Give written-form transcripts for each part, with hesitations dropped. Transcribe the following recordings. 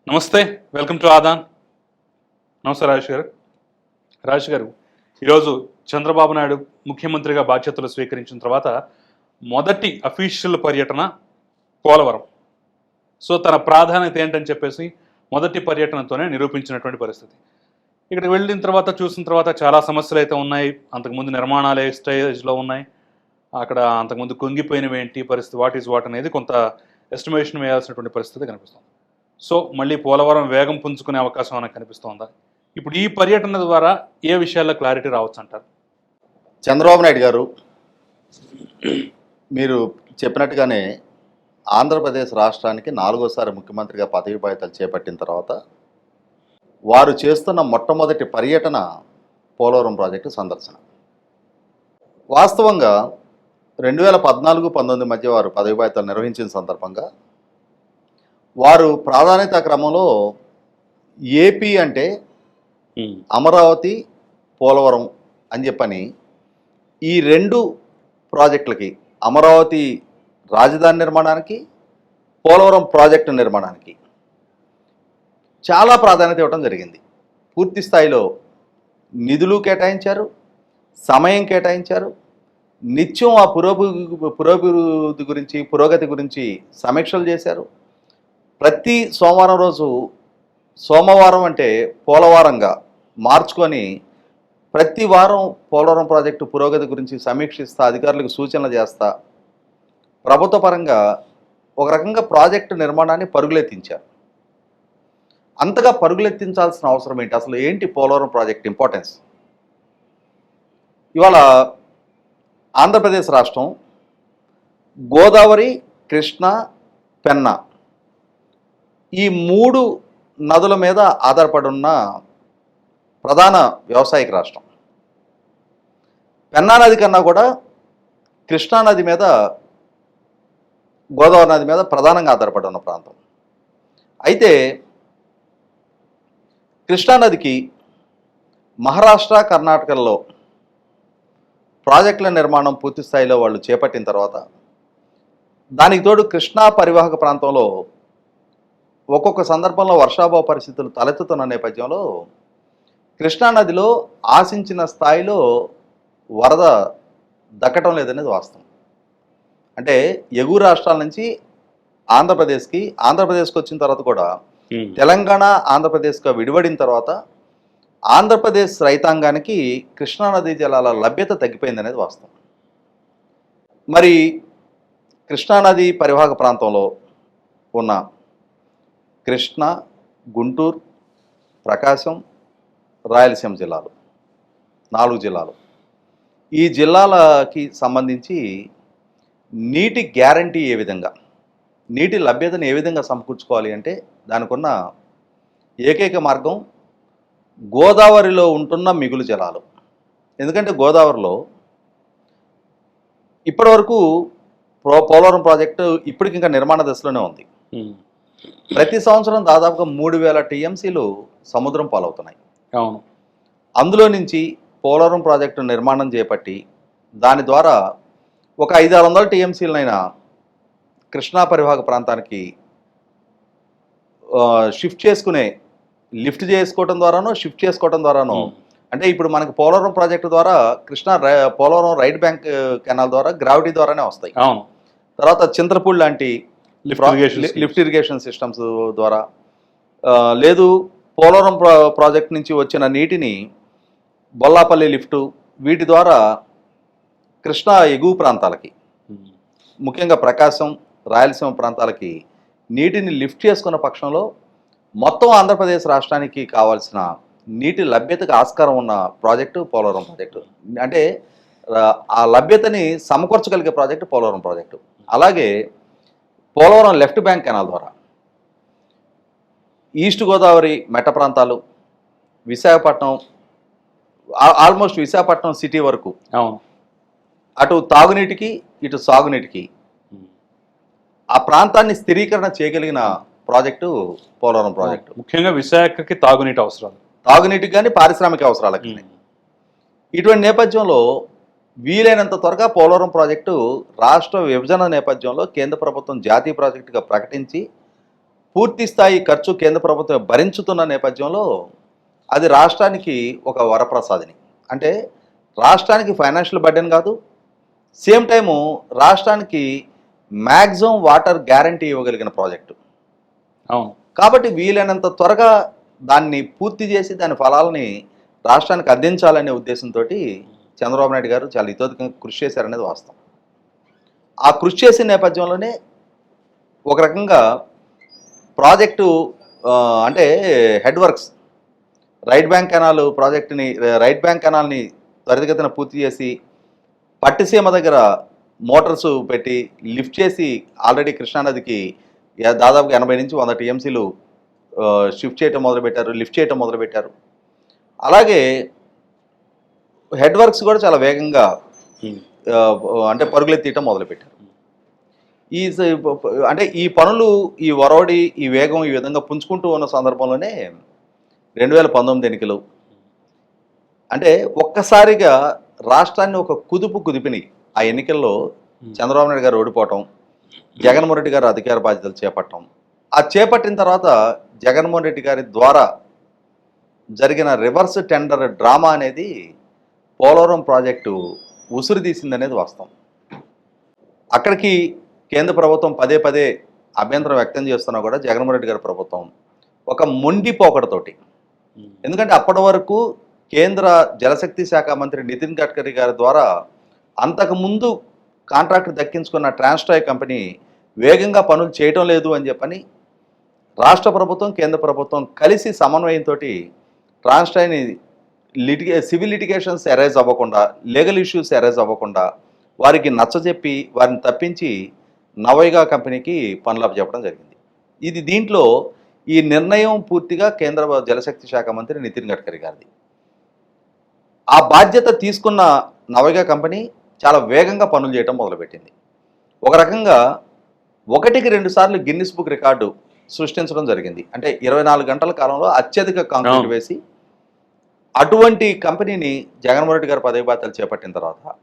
నమస్తే. Welcome to Aadan. నమస్తే రాజేష్ గారు. రాజేష్ గారు, ఈరోజు చంద్రబాబు నాయుడు ముఖ్యమంత్రిగా బాధ్యతలు స్వీకరించిన తర్వాత మొదటి అఫీషియల్ పర్యటన పోలవరం. సో తన ప్రాధాన్యత ఏంటని చెప్పేసి మొదటి పర్యటనతోనే నిరూపించినటువంటి పరిస్థితి. ఇక్కడికి వెళ్ళిన తర్వాత చూసిన తర్వాత చాలా సమస్యలు అయితే ఉన్నాయి. అంతకుముందు నిర్మాణాలు ఏ స్టేజ్లో ఉన్నాయి, అక్కడ అంతకుముందు కుంగిపోయినవి ఏంటి పరిస్థితి, వాట్ ఈజ్ వాట్ అనేది కొంత ఎస్టిమేషన్ వేయాల్సినటువంటి పరిస్థితి కనిపిస్తుంది. సో మళ్ళీ పోలవరం వేగం పుంజుకునే అవకాశం మనకు కనిపిస్తోందా? ఇప్పుడు ఈ పర్యటన ద్వారా ఏ విషయాల్లో క్లారిటీ రావచ్చు అంటారు? చంద్రబాబు నాయుడు గారు మీరు చెప్పినట్టుగానే ఆంధ్రప్రదేశ్ రాష్ట్రానికి 4వసారి ముఖ్యమంత్రిగా పదవి బాధ్యతలు చేపట్టిన తర్వాత వారు చేస్తున్న మొట్టమొదటి పర్యటన పోలవరం ప్రాజెక్టు సందర్శన. వాస్తవంగా 2014-19 మధ్య వారు పదవి బాధ్యతలు నిర్వహించిన సందర్భంగా వారు ప్రాధాన్యత క్రమంలో ఏపీ అంటే అమరావతి, పోలవరం అని చెప్పని ఈ రెండు ప్రాజెక్టులకి, అమరావతి రాజధాని నిర్మాణానికి, పోలవరం ప్రాజెక్టు నిర్మాణానికి చాలా ప్రాధాన్యత ఇవ్వడం జరిగింది. పూర్తి స్థాయిలో నిధులు కేటాయించారు, సమయం కేటాయించారు, నిత్యం ఆ పురోభివృద్ధి గురించి, పురోగతి గురించి సమీక్షలు చేశారు. ప్రతి సోమవారం రోజు, సోమవారం అంటే పోలవారంగా మార్చుకొని ప్రతి వారం పోలవరం ప్రాజెక్టు పురోగతి గురించి సమీక్షిస్తా, అధికారులకు సూచనలు చేస్తా, ప్రభుత్వ పరంగా ఒక రకంగా ప్రాజెక్టు నిర్మాణాన్ని పరుగులెత్తించారు. అంతగా పరుగులెత్తించాల్సిన అవసరం ఏంటి? అసలు ఏంటి పోలవరం ప్రాజెక్ట్ ఇంపార్టెన్స్? ఇవాళ ఆంధ్రప్రదేశ్ రాష్ట్రం గోదావరి, కృష్ణ, పెన్నా ఈ 3 నదుల మీద ఆధారపడి ఉన్న ప్రధాన వ్యవసాయక రాష్ట్రం. పెన్నా నది కన్నా కూడా కృష్ణా నది మీద, గోదావరి నది మీద ప్రధానంగా ఆధారపడి ఉన్న ప్రాంతం. అయితే కృష్ణానదికి మహారాష్ట్ర, కర్ణాటకల్లో ప్రాజెక్టుల నిర్మాణం పూర్తి స్థాయిలో వాళ్ళు చేపట్టిన తర్వాత దానికి తోడు కృష్ణా పరివాహక ప్రాంతంలో ఒక్కొక్క సందర్భంలో వర్షాభావ పరిస్థితులు తలెత్తుతున్న నేపథ్యంలో కృష్ణానదిలో ఆశించిన స్థాయిలో వరద దక్కటం లేదనేది వాస్తవం. అంటే ఎగువ రాష్ట్రాల నుంచి ఆంధ్రప్రదేశ్కి వచ్చిన తర్వాత కూడా తెలంగాణ, ఆంధ్రప్రదేశ్గా విడివడిన తర్వాత ఆంధ్రప్రదేశ్ రైతాంగానికి కృష్ణానదీ జలాల లభ్యత తగ్గిపోయిందనేది వాస్తవం. మరి కృష్ణానది పరివాహక ప్రాంతంలో ఉన్న కృష్ణా, గుంటూరు, ప్రకాశం, రాయలసీమ జిల్లాలు, 4 జిల్లాలు, ఈ జిల్లాలకి సంబంధించి నీటి గ్యారంటీ ఏ విధంగా, నీటి లభ్యతను ఏ విధంగా సమకూర్చుకోవాలి అంటే దానికి ఉన్న ఏకైక మార్గం గోదావరిలో ఉంటున్న మిగులు జలాలు. ఎందుకంటే గోదావరిలో ఇప్పటివరకు పోలవరం ప్రాజెక్టు ఇప్పటికి ఇంకా నిర్మాణ దశలోనే ఉంది. ప్రతి సంవత్సరం దాదాపుగా 3000 టీఎంసీలు సముద్రం పాలవుతున్నాయి. అవును. అందులో నుంచి పోలవరం ప్రాజెక్టు నిర్మాణం చేపట్టి దాని ద్వారా ఒక 500-600 టీఎంసీలనైనా కృష్ణా పరివాహక ప్రాంతానికి లిఫ్ట్ చేసుకోవడం ద్వారానో అంటే ఇప్పుడు మనకి పోలవరం ప్రాజెక్టు ద్వారా పోలవరం రైట్ బ్యాంక్ కెనాల్ ద్వారా గ్రావిటీ ద్వారానే వస్తాయి. అవును. తర్వాత చింతలపూడి లాంటి లిఫ్ట్ ఇరిగేషన్ సిస్టమ్స్ ద్వారా, లేదు పోలవరం ప్రాజెక్ట్ నుంచి వచ్చిన నీటిని బొల్లాపల్లి లిఫ్టు, వీటి ద్వారా కృష్ణా ఎగువ ప్రాంతాలకి, ముఖ్యంగా ప్రకాశం, రాయలసీమ ప్రాంతాలకి నీటిని లిఫ్ట్ చేసుకున్న పక్షంలో మొత్తం ఆంధ్రప్రదేశ్ రాష్ట్రానికి కావాల్సిన నీటి లభ్యతకు ఆస్కారం ఉన్న ప్రాజెక్టు పోలవరం ప్రాజెక్టు. అంటే ఆ లభ్యతని సమకూర్చగలిగే ప్రాజెక్టు పోలవరం ప్రాజెక్టు. అలాగే పోలవరం లెఫ్ట్ బ్యాంక్ కెనాల్ ద్వారా ఈస్ట్ గోదావరి మెట్ట ప్రాంతాలు, విశాఖపట్నం, ఆల్మోస్ట్ విశాఖపట్నం సిటీ వరకు అటు తాగునీటికి ఇటు సాగునీటికి ఆ ప్రాంతాన్ని స్థిరీకరణ చేయగలిగిన ప్రాజెక్టు పోలవరం ప్రాజెక్టు. ముఖ్యంగా విశాఖకి తాగునీటి అవసరాలు, తాగునీటికి కానీ పారిశ్రామిక అవసరాలకి. ఇటువంటి నేపథ్యంలో వీలైనంత త్వరగా పోలవరం ప్రాజెక్టు రాష్ట్ర విభజన నేపథ్యంలో కేంద్ర ప్రభుత్వం జాతీయ ప్రాజెక్టుగా ప్రకటించి పూర్తి స్థాయి ఖర్చు కేంద్ర ప్రభుత్వం భరించుతున్న నేపథ్యంలో అది రాష్ట్రానికి ఒక వరప్రసాదిని. అంటే రాష్ట్రానికి ఫైనాన్షియల్ బర్డెన్ కాదు, సేమ్ టైము రాష్ట్రానికి మ్యాక్సిమం వాటర్ గ్యారంటీ ఇవ్వగలిగిన ప్రాజెక్టు. అవును. కాబట్టి వీలైనంత త్వరగా దాన్ని పూర్తి చేసి దాని ఫలాలని రాష్ట్రానికి అందించాలనే ఉద్దేశంతో చంద్రబాబు నాయుడు గారు చాలా ఇతోధికంగా కృషి చేశారనేది వాస్తవం. ఆ కృషి చేసిన నేపథ్యంలోనే ఒక రకంగా ప్రాజెక్టు అంటే head works right bank canal ప్రాజెక్టుని రైట్ బ్యాంక్ కెనాల్ని త్వరితగతిన పూర్తి చేసి పట్టిసీమ దగ్గర మోటార్స్ పెట్టి లిఫ్ట్ చేసి ఆల్రెడీ కృష్ణానదికి దాదాపుగా 80 నుంచి 100 టీఎంసీలు షిఫ్ట్ చేయటం మొదలుపెట్టారు, లిఫ్ట్ చేయటం మొదలుపెట్టారు. అలాగే హెడ్ వర్క్స్ కూడా చాలా వేగంగా అంటే పరుగులెత్తీయటం మొదలుపెట్టారు. అంటే ఈ పనులు ఈ ఒరవడి ఈ వేగం ఈ విధంగా పుంజుకుంటూ ఉన్న సందర్భంలోనే 2019 ఎన్నికలు అంటే ఒక్కసారిగా రాష్ట్రాన్ని ఒక కుదిపిని ఆ ఎన్నికల్లో చంద్రబాబు నాయుడు గారు ఓడిపోవటం, జగన్మోహన్ రెడ్డి గారు అధికార బాధ్యతలు చేపట్టడం. ఆ చేపట్టిన తర్వాత జగన్మోహన్ రెడ్డి గారి ద్వారా జరిగిన రివర్స్ టెండర్ డ్రామా అనేది పోలవరం ప్రాజెక్టు ఉసురు తీసిందనేది వాస్తవం. అక్కడికి కేంద్ర ప్రభుత్వం పదే పదే అభ్యంతరం వ్యక్తం చేస్తున్నా కూడా జగన్మోహన్ రెడ్డి గారి ప్రభుత్వం ఒక మొండి పోకడతోటి, ఎందుకంటే అప్పటి వరకు కేంద్ర జలశక్తి శాఖ మంత్రి నితిన్ గడ్కరీ గారి ద్వారా అంతకుముందు కాంట్రాక్ట్ దక్కించుకున్న ట్రాన్స్ట్రాయ్ కంపెనీ వేగంగా పనులు చేయటం లేదు అని చెప్పని రాష్ట్ర ప్రభుత్వం కేంద్ర ప్రభుత్వం కలిసి సమన్వయంతో ట్రాన్స్ట్రాయ్ని సివిల్ లిటిగేషన్స్ అరైజ్ అవ్వకుండా, లీగల్ ఇష్యూస్ అరైజ్ అవ్వకుండా వారికి నచ్చజెప్పి వారిని తప్పించి నవైగా కంపెనీకి పనులు అప్పచెప్పడం జరిగింది. దీంట్లో ఈ నిర్ణయం పూర్తిగా కేంద్ర జలశక్తి శాఖ మంత్రి నితిన్ గడ్కరీ గారిది. ఆ బాధ్యత తీసుకున్న నవైగా కంపెనీ చాలా వేగంగా పనులు చేయడం మొదలుపెట్టింది. ఒక రకంగా 1కి 2 సార్లు గిన్నిస్ బుక్ రికార్డు సృష్టించడం జరిగింది. అంటే 24 గంటల కాలంలో అత్యధిక కాంక్రీట్ వేసి అటువంటి కంపెనీని జగన్మోహన్ రెడ్డి గారు పదవి బాధ్యతలు చేపట్టిన తర్వాత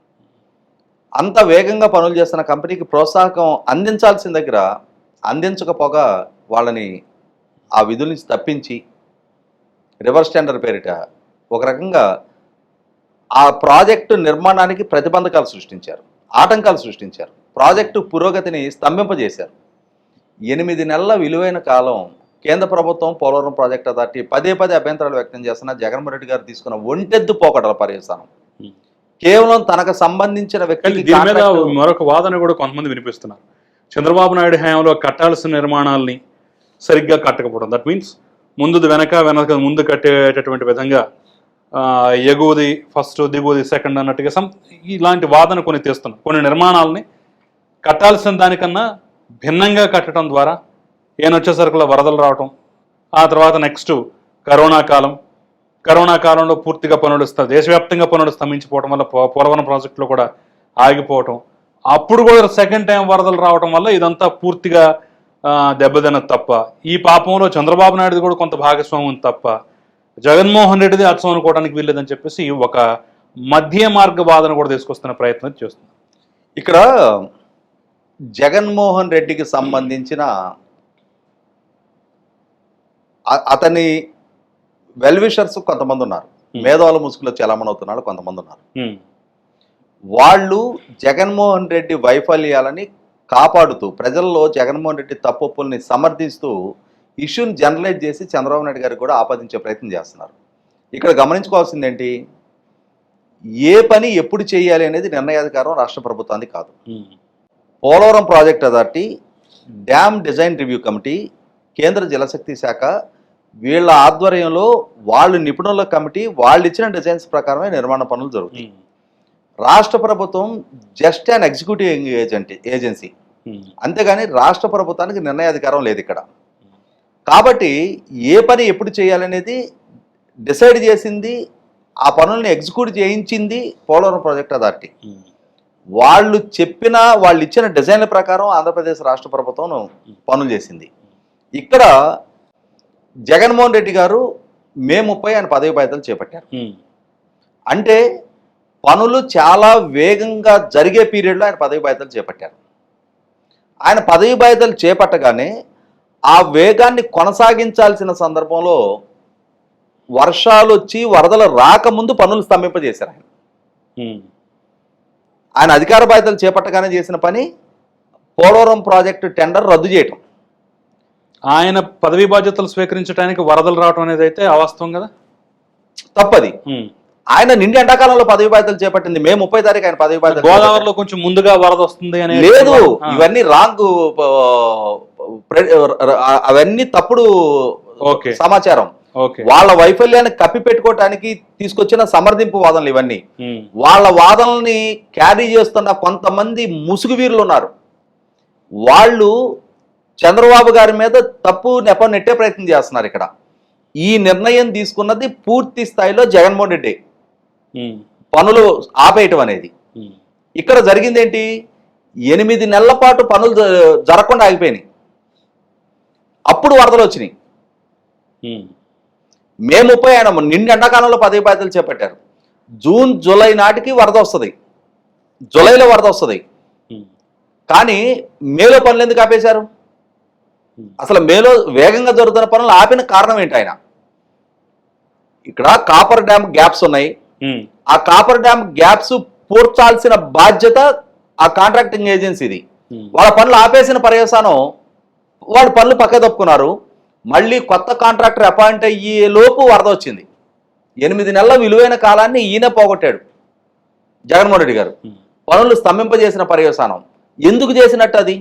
అంత వేగంగా పనులు చేస్తున్న కంపెనీకి ప్రోత్సాహకం అందించాల్సిన దగ్గర అందించకపోగా వాళ్ళని ఆ విధుల నుంచి తప్పించి రివర్స్ టెండర్ పేరిట ఒక రకంగా ఆ ప్రాజెక్టు నిర్మాణానికి ప్రతిబంధకాలు సృష్టించారు, ఆటంకాలు సృష్టించారు, ప్రాజెక్టు పురోగతిని స్తంభింపజేశారు. 8 నెలల విలువైన కాలం కేంద్ర ప్రభుత్వం పోలవరం ప్రాజెక్ట్ అథారిటీ పదే పదే అభ్యంతరాలు వ్యక్తం చేస్తున్న జగన్మోహన్ రెడ్డి గారు తీసుకున్న ఒంటెద్దు పోకడల పర్యవసానం కేవలం తనకు సంబంధించిన వ్యక్తి. దీని మీద మరొక వాదన కూడా కొంతమంది వినిపిస్తున్నారు. చంద్రబాబు నాయుడు హయాంలో కట్టాల్సిన నిర్మాణాలని సరిగ్గా కట్టకపోవడం, దట్ మీన్స్ ముందు కట్టేటటువంటి విధంగా ఎగువది ఫస్ట్ దిగువది సెకండ్ అన్నట్టుగా ఇలాంటి వాదన కొన్ని తీస్తున్నాం. కొన్ని నిర్మాణాలని కట్టాల్సిన దానికన్నా భిన్నంగా కట్టడం ద్వారా వచ్చేసరికల్లా వరదలు రావటం, ఆ తర్వాత నెక్స్ట్ కరోనా కాలంలో పూర్తిగా పనులు దేశవ్యాప్తంగా పనులు స్తంభించిపోవడం వల్ల పోలవరం ప్రాజెక్టులో కూడా ఆగిపోవటం, అప్పుడు కూడా సెకండ్ టైం వరదలు రావటం వల్ల ఇదంతా పూర్తిగా దెబ్బతిన్నది తప్ప ఈ పాపంలో చంద్రబాబు నాయుడు కూడా కొంత భాగస్వామ్యం తప్ప జగన్మోహన్ రెడ్డిది అర్థం అనుకోవడానికి వీల్లేదని చెప్పేసి ఒక మధ్య మార్గ వాదన కూడా తీసుకొస్తున్న ప్రయత్నం చేస్తుంది. ఇక్కడ జగన్మోహన్ రెడ్డికి సంబంధించిన అతని వెల్విషర్స్ కొంతమంది ఉన్నారు, మేధావుల ముసుగులో చలామణవుతున్నారు కొంతమంది ఉన్నారు. వాళ్ళు జగన్మోహన్ రెడ్డి వైఫల్యాలని కాపాడుతూ ప్రజల్లో జగన్మోహన్ రెడ్డి తప్పుల్ని సమర్థిస్తూ ఇష్యూని జనరలైజ్ చేసి చంద్రబాబు నాయుడు గారికి కూడా ఆపాదించే ప్రయత్నం చేస్తున్నారు. ఇక్కడ గమనించుకోవాల్సింది ఏంటి, ఏ పని ఎప్పుడు చేయాలి అనేది నిర్ణయాధికారం రాష్ట్ర ప్రభుత్వానికి కాదు. Polavaram project authority, dam design review committee, కేంద్ర జలశక్తి శాఖ వీళ్ళ ఆధ్వర్యంలో వాళ్ళు నిపుణుల కమిటీ వాళ్ళు ఇచ్చిన డిజైన్స్ ప్రకారమే నిర్మాణ పనులు జరుగుతాయి. రాష్ట్ర ప్రభుత్వం జస్ట్ అన్ ఎగ్జిక్యూటివ్ ఏజెన్సీ, అంతేగాని రాష్ట్ర ప్రభుత్వానికి నిర్ణయాధికారం లేదు ఇక్కడ. కాబట్టి ఏ పని ఎప్పుడు చేయాలనేది డిసైడ్ చేసింది, ఆ పనుల్ని ఎగ్జిక్యూట్ చేయించింది పోలవరం ప్రాజెక్ట్ అథారిటీ. వాళ్ళు ఇచ్చిన డిజైన్ల ప్రకారం ఆంధ్రప్రదేశ్ రాష్ట్ర ప్రభుత్వం పనులు చేసింది. ఇక్కడ జగన్మోహన్ రెడ్డి గారు మే 30 ఆయన పదవి బాధ్యతలు చేపట్టారు. అంటే పనులు చాలా వేగంగా జరిగే పీరియడ్లో ఆయన పదవి బాధ్యతలు చేపట్టారు. ఆయన పదవి బాధ్యతలు చేపట్టగానే ఆ వేగాన్ని కొనసాగించాల్సిన సందర్భంలో వర్షాలు వచ్చి వరదలు రాకముందు పనులు స్తంభింపజేశారు ఆయన. ఆయన అధికార బాధ్యతలు చేపట్టగానే చేసిన పని పోలవరం ప్రాజెక్టు టెండర్ రద్దు చేయటం. ఆయన పదవీ బాధ్యతలు స్వీకరించడానికి వరదలు రావడం అనేది అయితే అవాస్తవం కదా, తప్పది. ఆయన నిండి ఎండాకాలంలో పదవి బాధ్యతలు చేపట్టింది మే 30 తారీఖు ఆయన పదవి బాధ్యతలు. గోదావరిలో కొంచెం ముందుగా వరద వస్తుంది అని లేదు, ఇవన్నీ రాంగ్, అవన్నీ తప్పుడు సమాచారం. వాళ్ళ వైఫల్యాన్ని కప్పి పెట్టుకోవటానికి తీసుకొచ్చిన సమర్థింపు వాదనలు ఇవన్నీ. వాళ్ళ వాదనల్ని క్యారీ చేస్తున్న కొంతమంది ముసుగు వీరులు ఉన్నారు. వాళ్ళు చంద్రబాబు గారి మీద తప్పు నెపం నెట్టే ప్రయత్నం చేస్తున్నారు. ఇక్కడ ఈ నిర్ణయం తీసుకున్నది పూర్తి స్థాయిలో జగన్మోహన్ రెడ్డి పనులు ఆపేయటం అనేది. ఇక్కడ జరిగింది ఏంటి, 8 నెలల పాటు పనులు జరగకుండా ఆగిపోయినాయి. అప్పుడు వరదలు వచ్చినాయి. మే 30 ఆయన నిండి ఎండాకాలంలో పదవి బాధ్యతలు చేపట్టారు. జూన్ జూలై నాటికి వరద వస్తుంది, జూలైలో వరద వస్తుంది. కానీ మేలో పనులు ఎందుకు ఆపేశారు? అసలు మేలో వేగంగా జరుగుతున్న పనులు ఆపిన కారణం ఏంటి? ఆయన ఇక్కడ కాపర్ డ్యామ్ గ్యాప్స్ ఉన్నాయి. ఆ కాపర్ డ్యామ్ గ్యాప్స్ పూడ్చాల్సిన బాధ్యత ఆ కాంట్రాక్టింగ్ ఏజెన్సీది. వాళ్ళ పనులు ఆపేసిన పర్యవసానం వాళ్ళు పనులు పక్క తప్పుకున్నారు. మళ్ళీ కొత్త కాంట్రాక్టర్ అపాయింట్ అయ్యే లోపు వరద వచ్చింది. 8 నెలల విలువైన కాలాన్ని ఈయన పోగొట్టాడు జగన్మోహన్ రెడ్డి గారు. పనులు స్తంభింపజేసిన పర్యవసానం ఎందుకు చేసినట్టు? అది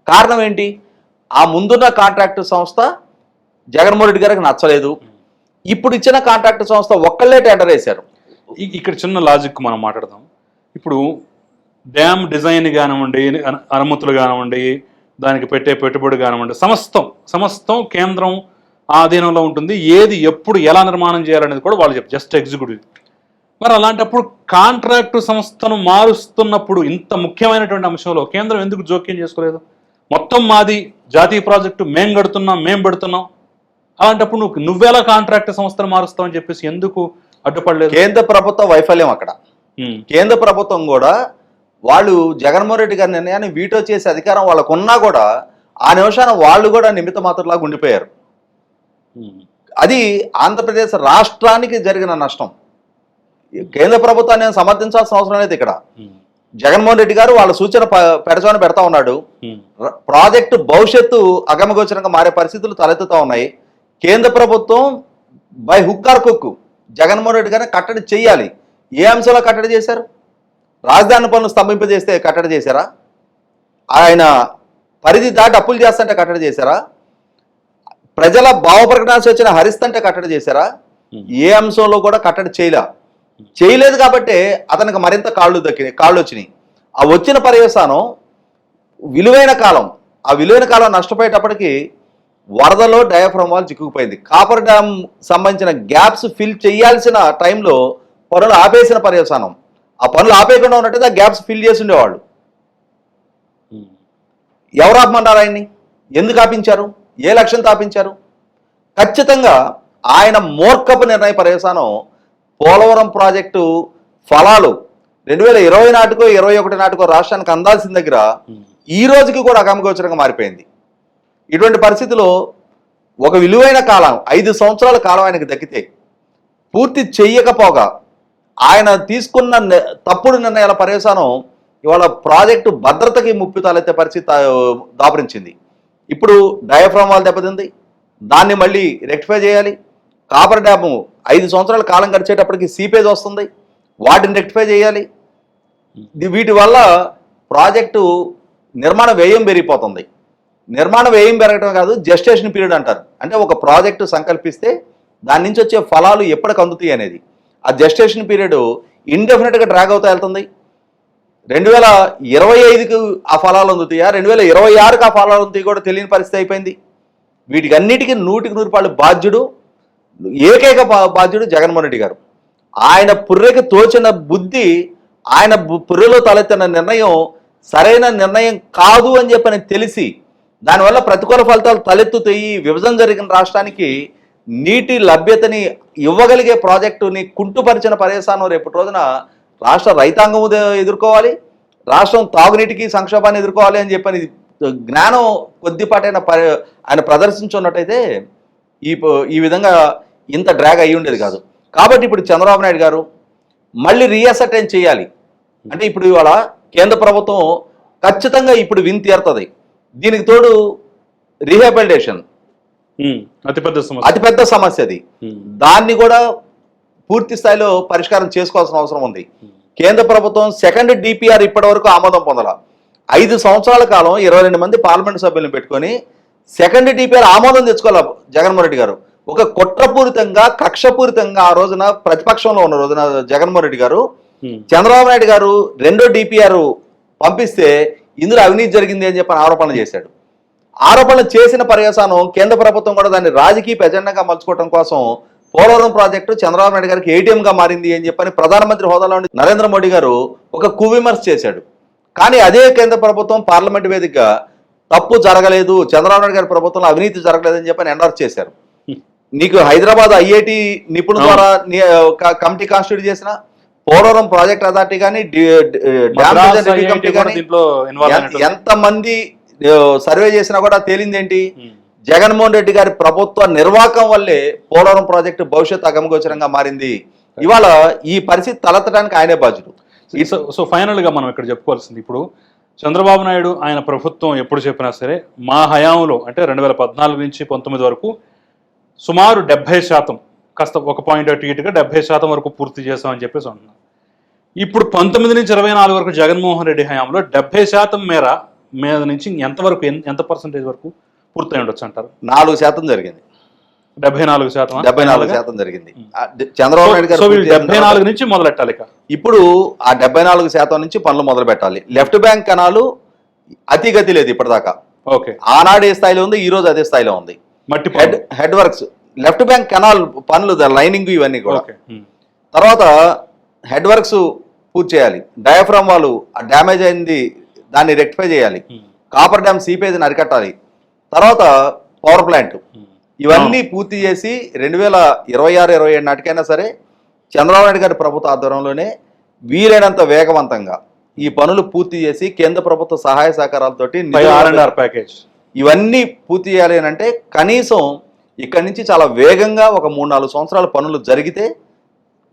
కారణం ఏంటి? ఆ ముందున్న కాంట్రాక్టు సంస్థ జగన్మోహన్ రెడ్డి గారికి నచ్చలేదు. ఇప్పుడు ఇచ్చిన కాంట్రాక్టు సంస్థ ఒక్కళ్ళే టెండర్ వేశారు. ఇక్కడ చిన్న లాజిక్ మనం మాట్లాడదాం. ఇప్పుడు డ్యామ్ డిజైన్ కానివ్వండి, అనుమతులు కానివ్వండి, దానికి పెట్టే పెట్టుబడి కానివ్వండి, సమస్తం కేంద్రం ఆధీనంలో ఉంటుంది. ఏది ఎప్పుడు ఎలా నిర్మాణం చేయాలనేది కూడా వాళ్ళు జస్ట్ ఎగ్జిక్యూటివ్. మరి అలాంటప్పుడు కాంట్రాక్టు సంస్థను మారుస్తున్నప్పుడు ఇంత ముఖ్యమైనటువంటి అంశంలో కేంద్రం ఎందుకు జోక్యం చేసుకోలేదు? మొత్తం మాది జాతీయ ప్రాజెక్టు, మేం కడుతున్నాం, మేం పెడుతున్నాం. అలాంటప్పుడు నువ్వెలా కాంట్రాక్టు సంస్థను మారుస్తావని చెప్పేసి ఎందుకు అడ్డుపడలేదు? కేంద్ర ప్రభుత్వ వైఫల్యం అక్కడ. కేంద్ర ప్రభుత్వం కూడా వాళ్ళు జగన్మోహన్ రెడ్డి గారి నిర్ణయాన్ని వీటో చేసే అధికారం వాళ్ళకు ఉన్నా కూడా ఆ నిమిషాన వాళ్ళు కూడా నిమిత్త మాత్రలాగా ఉండిపోయారు. అది ఆంధ్రప్రదేశ్ రాష్ట్రానికి జరిగిన నష్టం. కేంద్ర ప్రభుత్వాన్ని సమర్థించాల్సిన అవసరం లేదు. ఇక్కడ జగన్మోహన్ రెడ్డి గారు వాళ్ళ సూచన పెడచమని పెడతా ఉన్నాడు. ప్రాజెక్టు భవిష్యత్తు అగమగోచరంగా మారే పరిస్థితులు తలెత్తుతా ఉన్నాయి. కేంద్ర ప్రభుత్వం by hook are cook Jaganmohan Reddy గారిని కట్టడి చేయాలి. ఏ అంశంలో కట్టడి చేశారు? రాజధాని పనులు స్తంభింపజేస్తే కట్టడి చేశారా? ఆయన పరిధి దాటి అప్పులు చేస్తుంటే కట్టడి చేశారా? ప్రజల భావప్రకటన వచ్చిన హరిస్తుంటే కట్టడి చేశారా? ఏ అంశంలో కూడా కట్టడి చేయలేదు. కాబట్టి అతనికి మరింత కాళ్ళు వచ్చినాయి. ఆ వచ్చిన పర్యవసానం విలువైన కాలం నష్టపోయేటప్పటికి వరదలో డయాఫ్రమ్ వాల్ చిక్కుకుపోయింది. కాపర్ డ్యామ్ సంబంధించిన గ్యాప్స్ ఫిల్ చేయాల్సిన టైంలో పనులు ఆపేసిన పర్యవసానం. ఆ పనులు ఆపేయకుండా ఉన్నట్టు ఆ గ్యాప్స్ ఫిల్ చేసి ఉండేవాళ్ళు. ఎవరు ఆపమన్నారు ఆయన్ని? ఎందుకు ఆపించారు? ఏ లక్ష్యంతో ఆపించారు? ఖచ్చితంగా ఆయన మూర్ఖపు నిర్ణయ పర్యవసానం పోలవరం ప్రాజెక్టు ఫలాలు 2020 నాటికో 2021 నాటికో రాష్ట్రానికి అందాల్సిన దగ్గర ఈ రోజుకి కూడా అగమగోచరంగా మారిపోయింది. ఇటువంటి పరిస్థితిలో ఒక విలువైన కాలం 5 సంవత్సరాల కాలం ఆయనకు దక్కితే పూర్తి చెయ్యకపోగా ఆయన తీసుకున్న తప్పుడు నిర్ణయాల పర్యవసానం ఇవాళ ప్రాజెక్టు భద్రతకి ముప్పు తలెత్తే పరిస్థితి దాపురించింది. ఇప్పుడు డయాఫ్రామ్ వాల్ దెబ్బతింది, దాన్ని మళ్ళీ రెక్టిఫై చేయాలి. కాపర్ డ్యాము 5 సంవత్సరాల కాలం గడిచేటప్పటికి సీపేజ్ వస్తుంది, వాటిని రెక్టిఫై చేయాలి. వీటి వల్ల ప్రాజెక్టు నిర్మాణ వ్యయం పెరిగిపోతుంది. నిర్మాణ వ్యయం పెరగటం కాదు, జెస్టేషన్ పీరియడ్ అంటారు. అంటే ఒక ప్రాజెక్టు సంకల్పిస్తే దాని నుంచి వచ్చే ఫలాలు ఎప్పటికి అందుతాయి అనేది. ఆ జెస్టేషన్ పీరియడ్ ఇండెఫినెట్గా డ్రాగ్ అవుతా వెళ్తుంది. 2025కు ఆ ఫలాలు అందుతాయా, 2026కు ఆ ఫలాలు అందుతాయి కూడా తెలియని పరిస్థితి అయిపోయింది. వీటికి అన్నిటికీ 100% బాధ్యుడు, ఏకైక బాధ్యుడు జగన్మోహన్ రెడ్డి గారు. ఆయన పుర్రెకి తోచిన బుద్ధి, ఆయన పుర్రెలో తలెత్తిన నిర్ణయం సరైన నిర్ణయం కాదు అని చెప్పని తెలిసి దానివల్ల ప్రతికూల ఫలితాలు తలెత్తుతాయి. విభజన జరిగిన రాష్ట్రానికి నీటి లభ్యతని ఇవ్వగలిగే ప్రాజెక్టుని కుంటుపరిచిన పర్యవసానం రేపటి రోజున రాష్ట్ర రైతాంగం ఎదుర్కోవాలి, రాష్ట్రం తాగునీటికి సంక్షోభాన్ని ఎదుర్కోవాలి అని చెప్పని జ్ఞానం కొద్దిపాటైన ఆయన ప్రదర్శించున్నట్టయితే ఈ విధంగా ఇంత డ్రాగ్ అయ్యి ఉండేది కాదు. కాబట్టి ఇప్పుడు చంద్రబాబు నాయుడు గారు మళ్ళీ రీఅసర్టైన్ చేయాలి. అంటే ఇప్పుడు ఇవాళ కేంద్ర ప్రభుత్వం ఖచ్చితంగా ఇప్పుడు విన్ తీరుతుంది. దీనికి తోడు రీహాబిలిటేషన్ అతిపెద్ద సమస్య అది. దాన్ని కూడా పూర్తి స్థాయిలో పరిష్కారం చేసుకోవాల్సిన అవసరం ఉంది. కేంద్ర ప్రభుత్వం సెకండ్ డిపిఆర్ ఇప్పటి వరకు ఆమోదం పొందాల. 5 సంవత్సరాల కాలం 22 మంది పార్లమెంట్ సభ్యులను పెట్టుకొని సెకండ్ డిపిఆర్ ఆమోదం తెచ్చుకోవాలి జగన్మోహన్ రెడ్డి గారు. ఒక కుట్రపూరితంగా కక్షపూరితంగా ఆ రోజున ప్రతిపక్షంలో ఉన్న రోజున జగన్మోహన్ రెడ్డి గారు చంద్రబాబు నాయుడు గారు రెండో డిపిఆర్ పంపిస్తే ఇందులో అవినీతి జరిగింది అని చెప్పని ఆరోపణలు చేశాడు. ఆరోపణలు చేసిన పర్యవసానం కేంద్ర ప్రభుత్వం కూడా దాన్ని రాజకీయ ఎజెండాగా మలుచుకోవడం కోసం పోలవరం ప్రాజెక్టు చంద్రబాబు నాయుడు గారికి ఏటీఎంగా మారింది అని చెప్పని ప్రధానమంత్రి హోదాలో నరేంద్ర మోడీ గారు ఒక కువిమర్శ చేశాడు. కానీ అదే కేంద్ర ప్రభుత్వం పార్లమెంట్ వేదికగా తప్పు జరగలేదు, చంద్రబాబు నాయుడు గారి ప్రభుత్వంలో అవినీతి జరగలేదని చెప్పని ఎన్ఆర్స్ చేశారు. నీకు హైదరాబాద్ ఐఐటి నిపుణుల ద్వారా కమిటీ కాన్స్టిట్యూట్ చేసిన పోలవరం ప్రాజెక్ట్ అథారిటీ కానీ ఎంతమంది సర్వే చేసినా కూడా తేలింది ఏంటి? జగన్మోహన్ రెడ్డి గారి ప్రభుత్వ నిర్వాహకం వల్లే పోలవరం ప్రాజెక్టు భవిష్యత్ అగమగోచరంగా మారింది. ఇవాళ ఈ పరిస్థితి తలెత్తడానికి ఆయనే బాధ్యుడు. సో ఫైనల్ గా మనం ఇక్కడ చెప్పుకోవాల్సింది, ఇప్పుడు చంద్రబాబు నాయుడు ఆయన ప్రభుత్వం ఎప్పుడు చెప్పినా సరే మా హయాంలో అంటే 2014 నుంచి 19 వరకు సుమారు 70%, కాస్త ఒక పాయింట్ అటు ఇటుగా 70% వరకు పూర్తి చేస్తామని చెప్పేసి అంటున్నారు. ఇప్పుడు 19 నుంచి 24 వరకు జగన్మోహన్ రెడ్డి హయాంలో 70% మీద నుంచి ఎంతవరకు ఎంత పర్సెంటేజ్ వరకు పూర్తయి ఉండొచ్చు అంటారు? 4% జరిగింది. 74% జరిగింది. చంద్రబాబు నాయుడు గారు 74 నుంచి మొదలెట్టాలి. ఇప్పుడు ఆ 74% నుంచి పనులు మొదలు పెట్టాలి. లెఫ్ట్ బ్యాంక్ కెనాలు అతిగతి లేదు ఇప్పటిదాకా. ఓకే, ఆనాడు ఏ స్థాయిలో ఉంది, ఈ రోజు అదే స్థాయిలో ఉంది. మట్టి head works left bank canal పనులు లైనింగ్ ఇవన్నీ కూడా. తర్వాత హెడ్ వర్క్స్ పూర్తి చేయాలి. డయాఫ్రామ్ వాళ్ళు ఆ డ్యామేజ్ అయింది దాన్ని రెక్టిఫై చేయాలి. కాపర్ డ్యామ్ సీపేజ్ని అరికట్టాలి. తర్వాత పవర్ ప్లాంట్ ఇవన్నీ పూర్తి చేసి 2026-27 నాటికైనా సరే చంద్రబాబు నాయుడు గారి ప్రభుత్వ ఆధ్వర్యంలోనే వీలైనంత వేగవంతంగా ఈ పనులు పూర్తి చేసి కేంద్ర ప్రభుత్వ సహాయ సహకారాలతోటి ప్యాకేజ్ ఇవన్నీ పూర్తి చేయాలి అని అంటే కనీసం ఇక్కడి నుంచి చాలా వేగంగా ఒక 3-4 సంవత్సరాల పనులు జరిగితే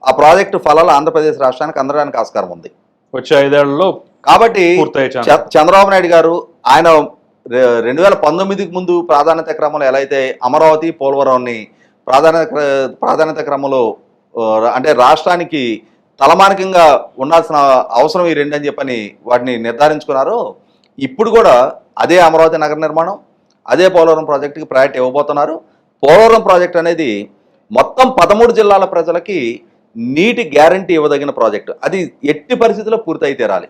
ఆ ప్రాజెక్టు ఫలాలు ఆంధ్రప్రదేశ్ రాష్ట్రానికి అందడానికి ఆస్కారం ఉంది వచ్చే 5 ఏళ్లలో. కాబట్టి చంద్రబాబు నాయుడు గారు ఆయన 2019కి ముందు ప్రాధాన్యత క్రమంలో ఎలా అయితే అమరావతి పోలవరంని ప్రాధాన్యత క్రమంలో అంటే రాష్ట్రానికి తలమానికంగా ఉండాల్సిన అవసరం ఈ రెండు అని చెప్పని వాటిని నిర్ధారించుకున్నారో, ఇప్పుడు కూడా అదే అమరావతి నగర నిర్మాణం, అదే పోలవరం ప్రాజెక్టుకి ప్రయారిటీ ఇవ్వబోతున్నారు. పోలవరం ప్రాజెక్ట్ అనేది మొత్తం 13 జిల్లాల ప్రజలకి నీటి గ్యారంటీ ఇవ్వదగిన ప్రాజెక్టు. అది ఎట్టి పరిస్థితుల్లో పూర్తయి తీరాలి.